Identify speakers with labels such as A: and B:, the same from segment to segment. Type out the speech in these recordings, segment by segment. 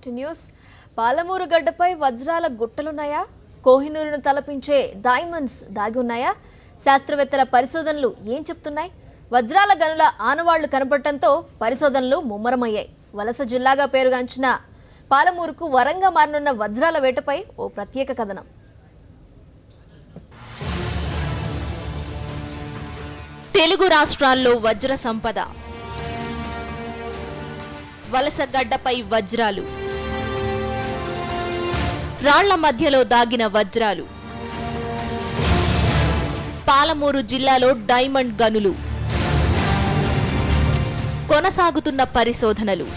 A: News Palamuru గడ్డపై వజ్రాల గుట్టలున్నాయా? కోహినూరును తలపించే డైమండ్స్ దాగి ఉన్నాయా? శాస్త్రవేత్తల పరిశోధనలు ఏం చెప్తున్నాయి? వజ్రాల గనుల ఆనవాళ్లు కనపడటంతో పరిశోధనలు ముమ్మరమయ్యాయి. వలస జిల్లాగా పేరుగాంచిన పాలమూరుకు వరంగా మారనున్న వజ్రాల వేటపై ఓ ప్రత్యేక కథనం.
B: తెలుగు రాష్ట్రాల్లో వజ్ర సంపద, వలస గడ్డపై వజ్రాలు, రాళ్ల మధ్యలో దాగిన వజ్రాలు, పాలమూరు జిల్లాలో డైమండ్ గనులు, కొనసాగుతున్న పరిశోధనలు.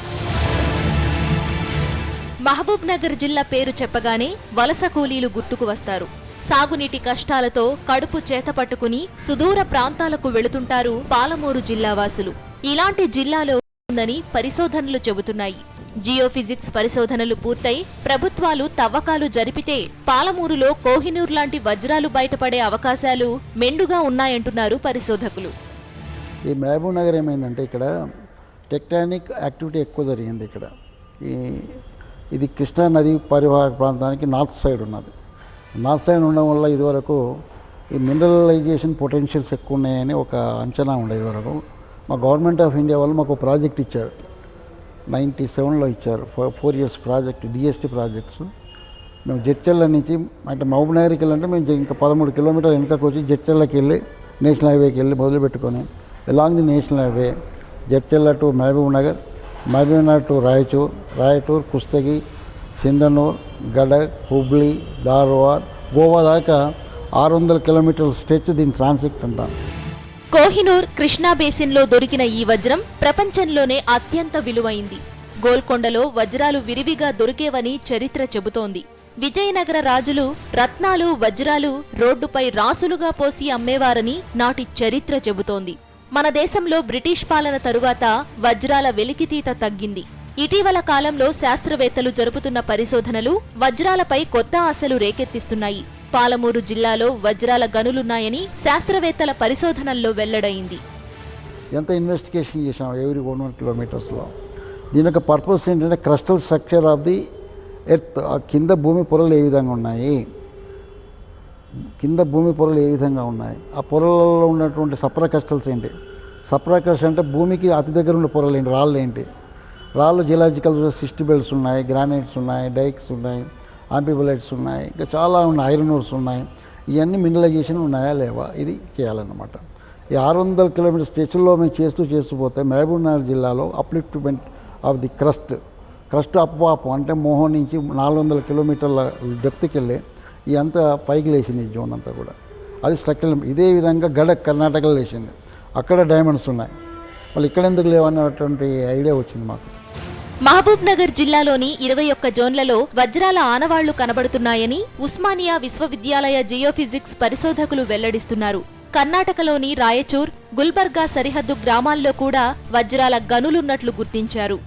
B: మహబూబ్ నగర్ జిల్లా పేరు చెప్పగానే వలస కూలీలు గుర్తుకు వస్తారు. సాగునీటి కష్టాలతో కడుపు చేతపట్టుకుని సుదూర ప్రాంతాలకు వెళుతుంటారు పాలమూరు జిల్లావాసులు. ఇలాంటి జిల్లాలో ఉందని పరిశోధనలు చెబుతున్నాయి. జియోఫిజిక్స్ పరిశోధనలు పూర్తయి ప్రభుత్వాలు తవ్వకాలు జరిపితే పాలమూరులో కోహినూర్ లాంటి వజ్రాలు బయటపడే అవకాశాలు మెండుగా ఉన్నాయంటున్నారు పరిశోధకులు.
C: ఈ మహబూబ్ నగర్ ఏమైందంటే ఇక్కడ టెక్టానిక్ యాక్టివిటీ ఎక్కువ జరిగింది. ఇక్కడ ఇది కృష్ణా నది పరివాహక ప్రాంతానికి నార్త్ సైడ్ ఉన్నది. నార్త్ సైడ్ ఉండడం వల్ల ఇదివరకు ఈ మినరలైజేషన్ పొటెన్షియల్స్ ఎక్కువ ఉన్నాయని ఒక అంచనా ఉండే. ఇదివరకు మా గవర్నమెంట్ ఆఫ్ ఇండియా వాళ్ళు మాకు ప్రాజెక్ట్ ఇచ్చారు, 97లో ఇచ్చారు. 4 years ప్రాజెక్ట్, డిఎస్టీ ప్రాజెక్ట్స్. మేము జడ్చర్ల నుంచి అంటే మహబూబ్ నగర్కి వెళ్ళాలంటే మేము ఇంకా 13 కిలోమీటర్ల వెనుకకు వచ్చి జడ్చర్లకి వెళ్ళి నేషనల్ హైవేకి వెళ్ళి మొదలుపెట్టుకొని along the national highway Jadcherla to Mahabubnagar, Mahabubnagar to Raichur, Kushtagi, Sindhanur, Gadag, Hubli, Dharwad, Goa దాకా 600 కిలోమీటర్ల స్ట్రెచ్ దీని ట్రాన్సిట్ అంటాం.
B: కోహినూర్ కృష్ణా బేసిన్లో దొరికిన ఈ వజ్రం ప్రపంచంలోనే అత్యంత విలువైంది. గోల్కొండలో వజ్రాలు విరివిగా దొరికేవని చరిత్ర చెబుతోంది. విజయనగర రాజులు రత్నాలు, వజ్రాలు రోడ్డుపై రాసులుగా పోసి అమ్మేవారని నాటి చరిత్ర చెబుతోంది. మన దేశంలో బ్రిటిష్ పాలన తరువాత వజ్రాల వెలికితీత తగ్గింది. ఇటీవల కాలంలో శాస్త్రవేత్తలు జరుపుతున్న పరిశోధనలు వజ్రాలపై కొత్త ఆశలు రేకెత్తిస్తున్నాయి. పాలమూరు జిల్లాలో వజ్రాల గనులున్నాయని శాస్త్రవేత్తల పరిశోధనల్లో వెల్లడైంది.
C: ఎంత ఇన్వెస్టిగేషన్ చేసాం ఎవ్రీ 100 కిలోమీటర్స్లో. దీని యొక్క పర్పస్ ఏంటంటే crustal structure of the earth, కింద భూమి పొరలు ఏ విధంగా ఉన్నాయి, ఆ పొరలలో ఉన్నటువంటి సప్రాక్రస్టల్స్ ఏంటి, సప్రాక్రస్ట్ అంటే భూమికి అతి దగ్గర ఉన్న పొరలు ఏంటి, రాళ్ళు ఏంటి, రాళ్ళు జియలాజికల్ సిస్టి బెల్ట్స్ ఉన్నాయి, గ్రానైట్స్ ఉన్నాయి, డైక్స్ ఉన్నాయి, ఆంపిబులైట్స్ ఉన్నాయి, ఇంకా చాలా ఉన్నాయి, ఐరన్ ఓర్స్ ఉన్నాయి. ఇవన్నీ మినరలైజేషన్ ఉన్నాయా లేవా ఇది చేయాలన్నమాట. ఈ 600 కిలోమీటర్ స్ట్రెచ్లో మేము చేస్తూ పోతే మహబూబ్ నగర్ జిల్లాలో అప్లిఫ్ట్మెంట్ ఆఫ్ ది క్రస్ట్ అప్వాప్ అంటే మోహన్ నుంచి 400 కిలోమీటర్ల డెప్త్కి వెళ్ళి ఈ అంతా పైకి లేచింది. ఈ జోన్ అంతా కూడా అది స్ట్రక్చర్. ఇదే విధంగా గడక్ కర్ణాటకలో లేచింది, అక్కడ డైమండ్స్ ఉన్నాయి. వాళ్ళు ఇక్కడ ఎందుకు లేవన్నటువంటి ఐడియా వచ్చింది మాకు.
B: మహబూబ్ నగర్ జిల్లాలోని 21 జోన్లలో వజ్రాల ఆనవాళ్లు కనబడుతున్నాయని ఉస్మానియా విశ్వవిద్యాలయ జియోఫిజిక్స్ పరిశోధకులు వెల్లడిస్తున్నారు. కర్ణాటకలోని రాయచూర్, గుల్బర్గా సరిహద్దు గ్రామాల్లో కూడా వజ్రాల గనులున్నట్లు గుర్తించారు.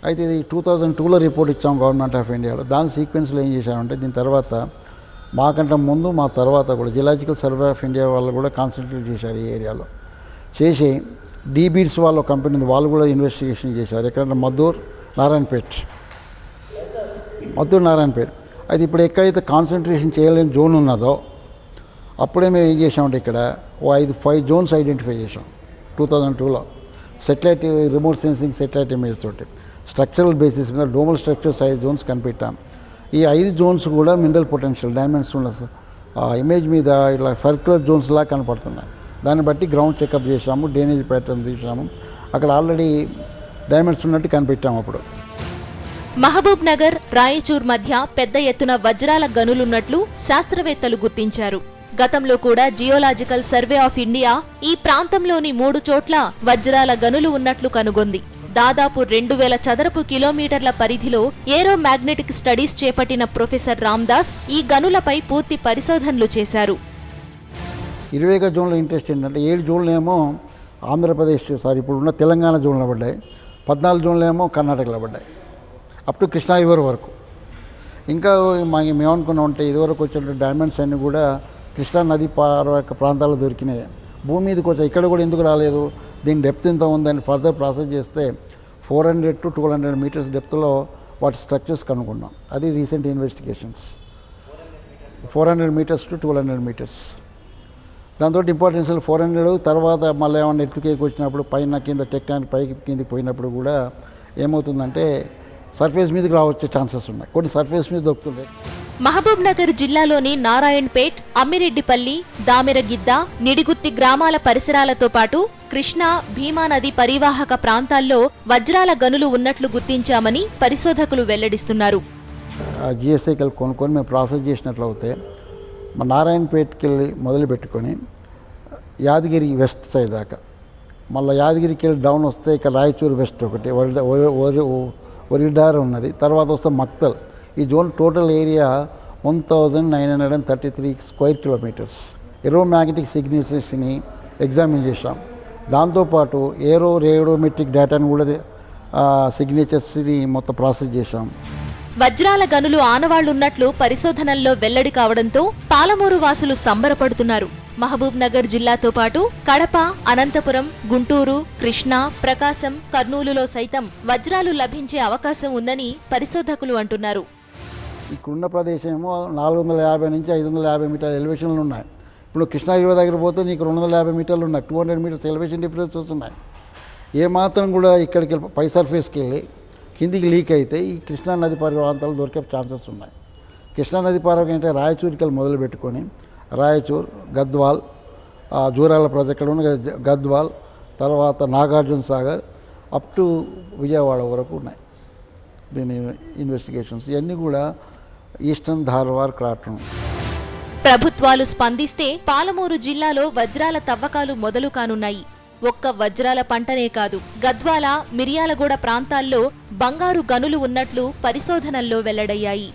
C: అయితే ఇది 2002లో రిపోర్ట్ ఇచ్చాం గవర్నమెంట్ ఆఫ్ ఇండియాలో. దాని సీక్వెన్స్లో ఏం చేశామంటే దీని తర్వాత మాకంటే ముందు మా తర్వాత కూడా జియలాజికల్ సర్వే ఆఫ్ ఇండియా వాళ్ళు కూడా కాన్సన్ట్రేట్ చేశారు ఈ ఏరియాలో. చేసి డీబీడ్స్ వాళ్ళ కంపెనీ ఉంది, వాళ్ళు కూడా ఇన్వెస్టిగేషన్ చేశారు. ఎక్కడంటే మద్దూర్ నారాయణపేట్. అయితే ఇప్పుడు ఎక్కడైతే కాన్సన్ట్రేషన్ చేయలేని జోన్ ఉన్నదో అప్పుడే మేము ఏం చేసామంటే ఇక్కడ 5 జోన్స్ ఐడెంటిఫై చేసాం 2002లో. Satellite remote sensing satellite image తోటి స్ట్రక్చరల్ బేసిస్ మీద డోమల్ స్ట్రక్చర్స్ 5 జోన్స్ కనిపెట్టాం. ఈ 5 జోన్స్ కూడా మినరల్ పొటెన్షియల్ డైమండ్స్ ఉన్న ఇమేజ్ మీద ఇలా సర్క్యులర్ జోన్స్ లాగా కనపడుతున్నాయి. దాన్ని బట్టి గ్రౌండ్ చెకప్ చేసాము, డ్రైనేజ్ ప్యాటర్న్ తీసాము, అక్కడ ఆల్రెడీ డైమండ్స్ ఉన్నట్టు కనిపెట్టాము. అప్పుడు
B: మహబూబ్ నగర్, రాయచూర్ మధ్య పెద్ద ఎత్తున వజ్రాల గనులున్నట్లు శాస్త్రవేత్తలు గుర్తించారు. గతంలో కూడా జియోలాజికల్ సర్వే ఆఫ్ ఇండియా ఈ ప్రాంతంలోని 3 చోట్ల వజ్రాల గనులు ఉన్నట్లు కనుగొంది. దాదాపు 2000 చదరపు కిలోమీటర్ల పరిధిలో ఏరో మ్యాగ్నెటిక్ స్టడీస్ చేపట్టిన ప్రొఫెసర్ రామ్దాస్ ఈ గనులపై పూర్తి పరిశోధనలు చేశారు.
C: 21 జోన్లో ఇంట్రెస్ట్ ఏంటంటే 7 జోన్లు ఏమో ఆంధ్రప్రదేశ్ ఇప్పుడున్న తెలంగాణ జోన్లో పడ్డాయి, 14 జోన్లు ఏమో కర్ణాటకలో పడ్డాయి, అప్ టు కృష్ణా రివర్ వరకు. ఇంకా మేమనుకున్నాం అంటే ఇదివరకు వచ్చిన డైమండ్స్ అన్నీ కూడా కృష్ణా నది పరివాహక ప్రాంతాల్లో దొరికినాయి. భూమి మీదకి వచ్చాయి, ఇక్కడ కూడా ఎందుకు రాలేదు, దీని డెప్త్ ఎంత ఉందని ఫర్దర్ ప్రాసెస్ చేస్తే 400 to 200 మీటర్స్ డెప్త్లో వాటి స్ట్రక్చర్స్ కనుక్కున్నాం. అది recent investigations. 400 metres to 200 metres. దాంతో ఇంపార్టెన్స్ 400 తర్వాత మళ్ళీ ఏమన్నా ఎత్తుకేకి వచ్చినప్పుడు పైన కింద టెక్టానిక్ పైకి కిందికి పోయినప్పుడు కూడా ఏమవుతుందంటే సర్ఫేస్ మీదకి రావచ్చే ఛాన్సెస్ ఉన్నాయి. కొన్ని సర్ఫేస్ మీద దొరుకుతుంది.
B: మహబూబ్ నగర్ జిల్లాలోని నారాయణపేట్, అమ్మిరెడ్డిపల్లి, దామెరగిద్ద, నిడిగుత్తి గ్రామాల పరిసరాలతో పాటు కృష్ణా, భీమా నది పరివాహక ప్రాంతాల్లో వజ్రాల గనులు ఉన్నట్లు గుర్తించామని పరిశోధకులు వెల్లడిస్తున్నారు.
C: జిఎస్ఐకి వెళ్ళి కొనుక్కొని మేము ప్రాసెస్ చేసినట్లయితే మా నారాయణపేటకి వెళ్ళి మొదలుపెట్టుకొని యాదగిరి వెస్ట్ సైడ్ దాకా, మళ్ళీ యాదగిరికి వెళ్ళి డౌన్ వస్తే ఇక్కడ రాయచూరు వెస్ట్ ఒకటి, ఒరిడార్ ఉన్నది, తర్వాత వస్తే మక్తల్. ఈ zone total area 1933 square kilometres. Aeromagnetic సిగ్నేచర్స్ని ఎగ్జామిన్ చేశాం. దాంతోపాటు రేడియోమెట్రిక్ డేటాను కూడా సిగ్నేచర్స్ని మొత్తం ప్రాసెస్ చేశాం.
B: వజ్రాల గనులు ఆనవాళ్లున్నట్లు పరిశోధనల్లో వెల్లడి కావడంతో పాలమూరు వాసులు సంబరపడుతున్నారు. మహబూబ్ నగర్ జిల్లాతో పాటు కడప, అనంతపురం, గుంటూరు, కృష్ణా, ప్రకాశం, కర్నూలులో సైతం వజ్రాలు లభించే అవకాశం ఉందని పరిశోధకులు అంటున్నారు.
C: ఇక్కడున్న ప్రదేశం ఏమో 450 నుంచి 550 మీటర్ల ఎలివేషన్లు ఉన్నాయి. ఇప్పుడు కృష్ణాగిరి దగ్గర పోతే నీకు 250 మీటర్లు ఉన్నాయి. 200 మీటర్స్ ఎలివేషన్ డిఫరెన్సెస్ ఉన్నాయి. ఏమాత్రం కూడా ఇక్కడికి పై సర్ఫేస్కి వెళ్ళి కిందికి లీక్ అయితే ఈ కృష్ణా నది ప్రాంతాలు దొరికే ఛాన్సెస్ ఉన్నాయి. కృష్ణా నది పరివాహకం అంటే రాయచూరుకి వెళ్ళి మొదలు పెట్టుకొని రాయచూర్, గద్వాల్, జూరాల ప్రాజెక్ట్ ఉన్న గద్వాల్, తర్వాత నాగార్జున సాగర్ అప్ టు విజయవాడ వరకు ఉన్నాయి. దీని ఇన్వెస్టిగేషన్స్ ఇవన్నీ కూడా ఈస్టర్న్ ధార్వాడ్ క్రాటన్.
B: ప్రభుత్వాలు స్పందిస్తే పాలమూరు జిల్లాలో వజ్రాల తవ్వకాలు మొదలు కానున్నాయి. ఒక్క వజ్రాల పంటనే కాదు, గద్వాల, మిర్యాలగూడ ప్రాంతాల్లో బంగారు గనులు ఉన్నట్లు పరిశోధనల్లో వెల్లడయ్యాయి.